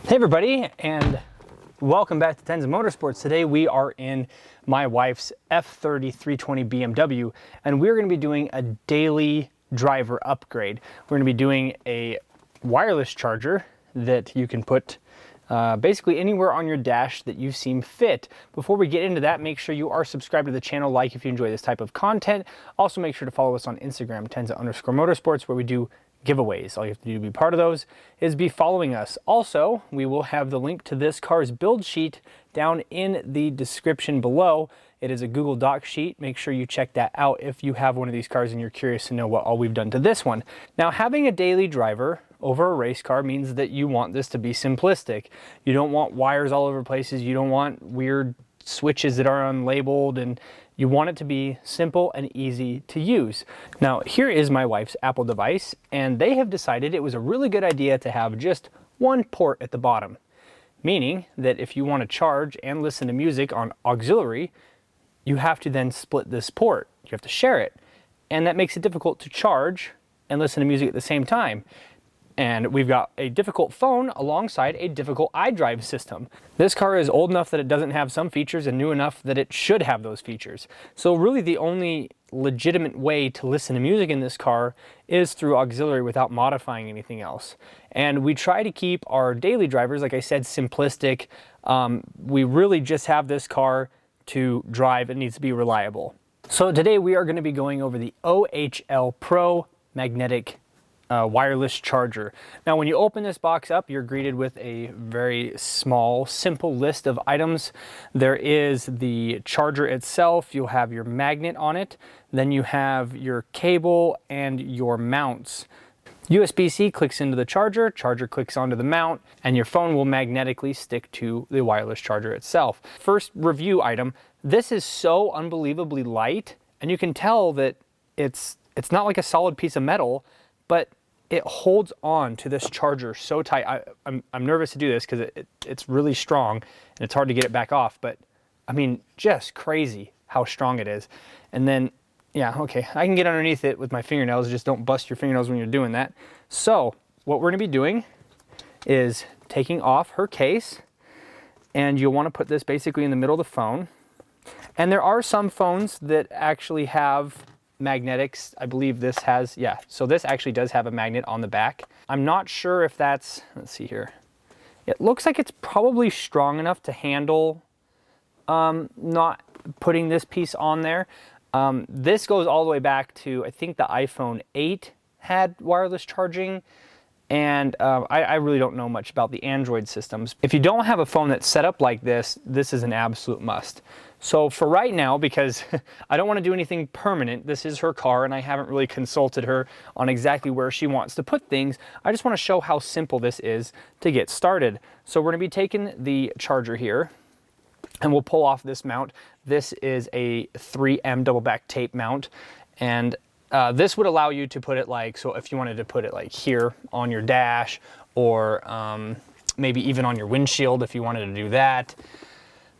Hey everybody, and welcome back to Tenza Motorsports. Today we are in my wife's F30 320 BMW, and we're going to be doing a daily driver upgrade. We're going to be doing a wireless charger that you can put basically anywhere on your dash that you seem fit. Before we get into that, make sure you are subscribed to the channel, like if you enjoy this type of content. Also make sure to follow us on Instagram, Tenza_Motorsports, where we do giveaways. All you have to do to be part of those is be following us. Also, we will have the link to this car's build sheet down in the description below. It is a Google Doc sheet. Make sure you check that out if you have one of these cars and you're curious to know what all we've done to this one. Now, having a daily driver over a race car means that you want this to be simplistic. You don't want wires all over places. You don't want weird switches that are unlabeled, and you want it to be simple and easy to use. Now, here is my wife's Apple device, and they have decided it was a really good idea to have just one port at the bottom, meaning that if you want to charge and listen to music on auxiliary, you have to then split this port. You have to share it, and that makes it difficult to charge and listen to music at the same time. And we've got a difficult phone alongside a difficult iDrive system. This car is old enough that it doesn't have some features and new enough that it should have those features. So really the only legitimate way to listen to music in this car is through auxiliary without modifying anything else. And we try to keep our daily drivers, like I said, simplistic. We really just have this car to drive. It needs to be reliable. So today we are going to be going over the OHL PRO magnetic wireless charger. Now, when you open this box up, you're greeted with a very small, simple list of items. There is the charger itself. You'll have your magnet on it. Then you have your cable and your mounts. USB-C clicks into the charger, charger clicks onto the mount, and your phone will magnetically stick to the wireless charger itself. First review item, this is so unbelievably light, and you can tell that it's not like a solid piece of metal, but it holds on to this charger so tight. I'm nervous to do this because it's really strong and it's hard to get it back off, but I mean, just crazy how strong it is. And then, yeah, okay, I can get underneath it with my fingernails, just don't bust your fingernails when you're doing that. So what we're gonna be doing is taking off her case, and you'll wanna put this basically in the middle of the phone. And there are some phones that actually have magnetics. I believe this has, yeah, so this actually does have a magnet on the back. I'm not sure if that's, let's see here. It looks like it's probably strong enough to handle not putting this piece on there. This goes all the way back to, I think the iPhone 8 had wireless charging, and I really don't know much about the Android systems. If you don't have a phone that's set up like this, this is an absolute must. So for right now, because I don't want to do anything permanent, this is her car and I haven't really consulted her on exactly where she wants to put things. I just want to show how simple this is to get started. So we're going to be taking the charger here and we'll pull off this mount. This is a 3M double back tape mount, and this would allow you to put it like, so if you wanted to put it like here on your dash, or maybe even on your windshield if you wanted to do that.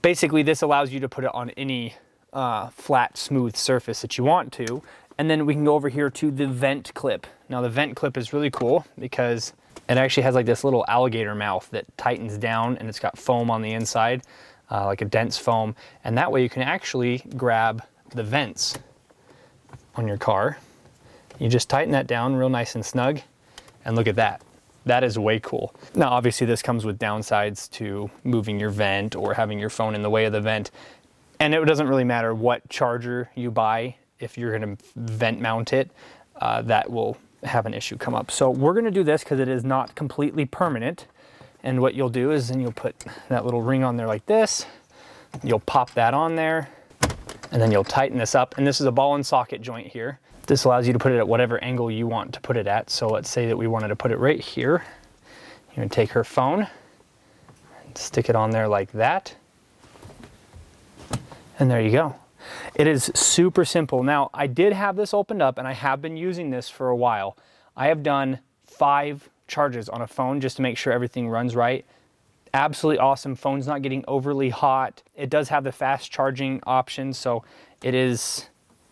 Basically, this allows you to put it on any flat, smooth surface that you want to. And then we can go over here to the vent clip. Now, the vent clip is really cool because it actually has like this little alligator mouth that tightens down, and it's got foam on the inside, like a dense foam. And that way you can actually grab the vents on your car. You just tighten that down real nice and snug, and look at that. That is way cool. Now, obviously this comes with downsides to moving your vent or having your phone in the way of the vent. And it doesn't really matter what charger you buy. If you're gonna vent mount it, that will have an issue come up. So we're gonna do this because it is not completely permanent. And what you'll do is then you'll put that little ring on there like this. You'll pop that on there, and then you'll tighten this up. And this is a ball and socket joint here. This allows you to put it at whatever angle you want to put it at. So let's say that we wanted to put it right here. You're gonna take her phone and stick it on there like that. And there you go. It is super simple. Now, I did have this opened up and I have been using this for a while. I have done 5 charges on a phone just to make sure everything runs right. Absolutely awesome. Phone's not getting overly hot. It does have the fast charging option, so it is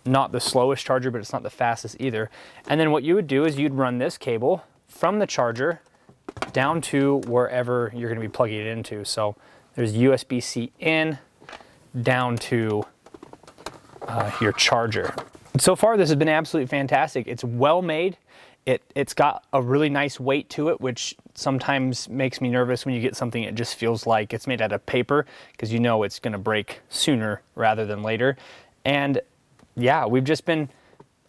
not the slowest charger, but it's not the fastest either. And then what you would do is you'd run this cable from the charger down to wherever you're going to be plugging it into. So there's USB-C in, down to your charger. So far, this has been absolutely fantastic. It's well made. It's got a really nice weight to it, which sometimes makes me nervous when you get something it just feels like it's made out of paper, because you know it's going to break sooner rather than later. And yeah,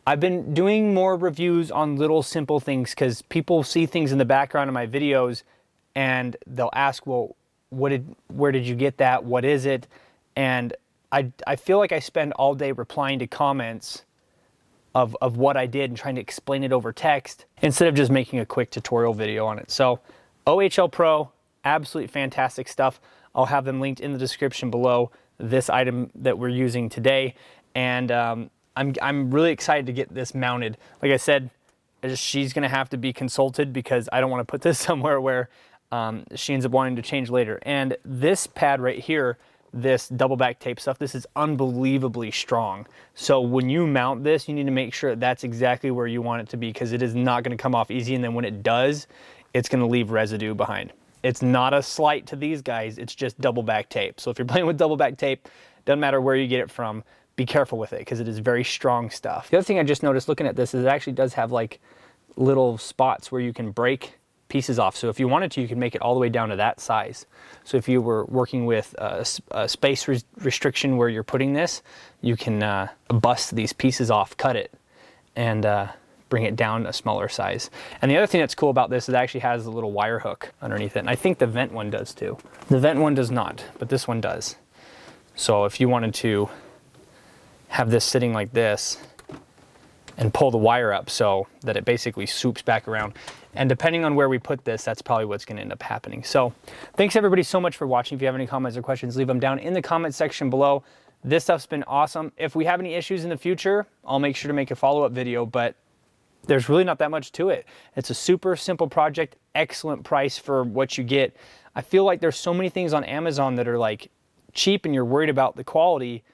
I've been doing more reviews on little simple things, because people see things in the background of my videos and they'll ask, well, where did you get that? What is it? And I feel like I spend all day replying to comments of what I did and trying to explain it over text instead of just making a quick tutorial video on it. So OHL Pro, absolutely fantastic stuff. I'll have them linked in the description below, this item that we're using today. And I'm really excited to get this mounted. Like I said, she's gonna have to be consulted, because I don't wanna put this somewhere where she ends up wanting to change later. And this pad right here, this double back tape stuff, this is unbelievably strong. So when you mount this, you need to make sure that's exactly where you want it to be, because it is not going to come off easy, and then when it does, it's going to leave residue behind. It's not a slight to these guys, it's just double back tape. So if you're playing with double back tape, doesn't matter where you get it from, be careful with it, because it is very strong stuff. The other thing I just noticed looking at this is it actually does have like little spots where you can break pieces off. So if you wanted to, you can make it all the way down to that size. So if you were working with a space restriction where you're putting this, you can bust these pieces off, cut it, and bring it down a smaller size. And the other thing that's cool about this is it actually has a little wire hook underneath it. And I think the vent one does too. The vent one does not, but this one does. So if you wanted to have this sitting like this and pull the wire up so that it basically swoops back around. And depending on where we put this, that's probably what's going to end up happening. So thanks everybody so much for watching. If you have any comments or questions, leave them down in the comment section below. This stuff's been awesome. If we have any issues in the future, I'll make sure to make a follow-up video, but there's really not that much to it. It's a super simple project, excellent price for what you get. I feel like there's so many things on Amazon that are like cheap and you're worried about the quality,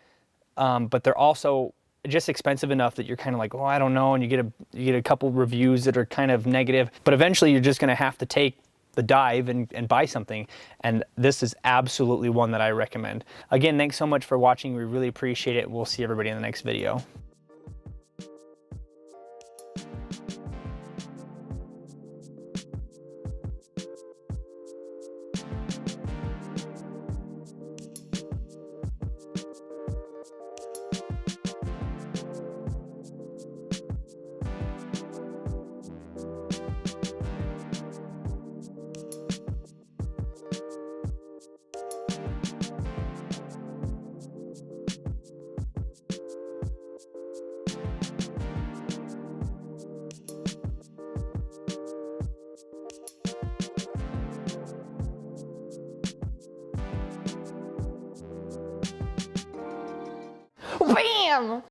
but they're also just expensive enough that you're kind of like, oh, I don't know, and you get a couple reviews that are kind of negative, but eventually you're just going to have to take the dive and buy something, and this is absolutely one that I recommend. Again, thanks so much for watching. We really appreciate it. We'll see everybody in the next video. Bam!